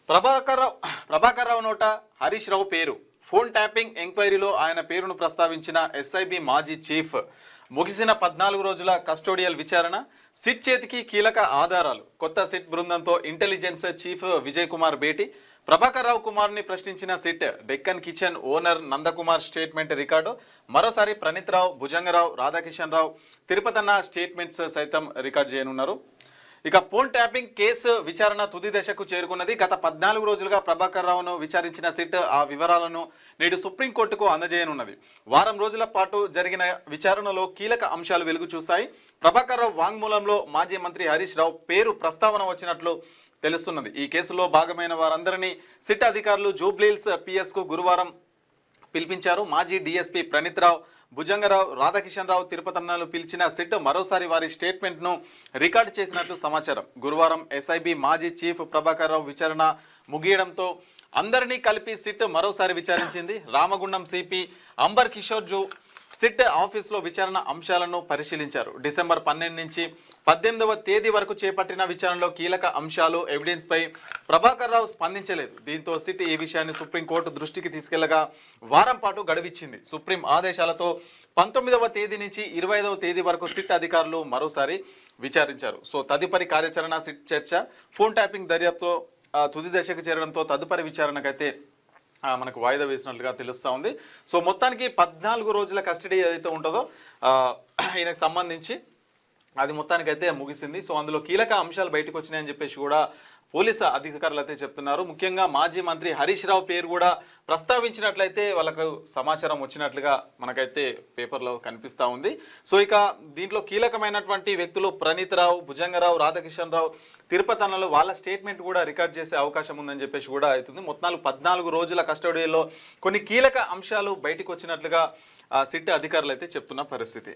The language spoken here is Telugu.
ప్రభాకర్ రావు నోట హరీష్ రావు పేరు. ఫోన్ ట్యాపింగ్ ఎంక్వైరీలో ఆయన పేరును ప్రస్తావించిన ఎస్ఐబి మాజీ చీఫ్. ముగిసిన 14 రోజుల కస్టోడియల్ విచారణ. సిట్ చేతికి కీలక ఆధారాలు. కొత్త సిట్ బృందంతో ఇంటెలిజెన్స్ చీఫ్ విజయ్ కుమార్ భేటీ. ప్రభాకర్ రావు కుమార్ని ప్రశ్నించిన SIT. Deccan kitchen owner Nandakumar statement record. మరోసారి ప్రణీత్ రావు, భుజంగరావు, రాధాకిషన్ రావు, తిరుపతన్న స్టేట్మెంట్స్ సైతం రికార్డ్ చేయనున్నారు. ఇక ఫోన్ ట్యాపింగ్ కేసు విచారణ తుది దశకు చేరుకున్నది. గత 14 రోజులుగా ప్రభాకర్ రావును విచారించిన సిట్ ఆ వివరాలను నేడు సుప్రీంకోర్టుకు అందజేయనున్నది. వారం రోజుల పాటు జరిగిన విచారణలో కీలక అంశాలు వెలుగు చూశాయి. ప్రభాకర్ రావు వాంగ్మూలంలో మాజీ మంత్రి హరీష్ రావు పేరు ప్రస్తావన వచ్చినట్లు తెలుస్తున్నది. ఈ కేసులో భాగమైన వారందరినీ సిట్ అధికారులు జూబ్లీహిల్స్ పిఎస్కు గురువారం పిలిపించారు. మాజీ డీఎస్పీ ప్రణీత్ రావు, భుజంగరావు, రాధాకిషన్ రావు, తిరుపతన్నలు పిలిచిన సిట్ మరోసారి వారి స్టేట్మెంట్ను రికార్డు చేసినట్లు సమాచారం. గురువారం ఎస్ఐబి మాజీ చీఫ్ ప్రభాకర్ రావు విచారణ ముగియడంతో అందరినీ కలిపి సిట్ మరోసారి విచారించింది. రామగుండం సిపి అంబర్ కిషోర్ జూ సిట్ ఆఫీసులో విచారణ అంశాలను పరిశీలించారు. డిసెంబర్ 12 నుంచి 18వ తేదీ వరకు చేపట్టిన విచారణలో కీలక అంశాలు, ఎవిడెన్స్ పై ప్రభాకర్ రావు స్పందించలేదు. దీంతో సిట్ ఈ విషయాన్ని సుప్రీంకోర్టు దృష్టికి తీసుకెళ్లగా వారం పాటు గడువిచ్చింది. సుప్రీం ఆదేశాలతో 19వ తేదీ నుంచి 25వ తేదీ వరకు సిట్ అధికారులు మరోసారి విచారించారు. సో తదుపరి కార్యాచరణ సిట్ చర్చ. ఫోన్ ట్యాపింగ్ దర్యాప్తులో తుది దశకు చేరడంతో తదుపరి విచారణకైతే మనకు వాయిదా వేసినట్లుగా తెలుస్తూ ఉంది. సో మొత్తానికి 14 రోజుల కస్టడీ ఏదైతే ఉంటుందో ఈయనకు సంబంధించి అది మొత్తానికైతే ముగిసింది. సో అందులో కీలక అంశాలు బయటకు వచ్చినాయని చెప్పేసి కూడా పోలీసు అధికారులు అయితే చెప్తున్నారు. ముఖ్యంగా మాజీ మంత్రి హరీష్ రావు పేరు కూడా ప్రస్తావించినట్లయితే వాళ్ళకు సమాచారం వచ్చినట్లుగా మనకైతే పేపర్లో కనిపిస్తూ ఉంది. సో ఇక దీంట్లో కీలకమైనటువంటి వ్యక్తులు ప్రణీత్ రావు, భుజంగరావు, రాధాకిషన్ రావు, తిరుపతన్నలు వాళ్ళ స్టేట్మెంట్ కూడా రికార్డ్ చేసే అవకాశం ఉందని చెప్పేసి కూడా అవుతుంది. మొత్తాలు 14 రోజుల కస్టడీలో కొన్ని కీలక అంశాలు బయటకు వచ్చినట్లుగా సిట్ అధికారులు అయితే చెప్తున్న పరిస్థితి.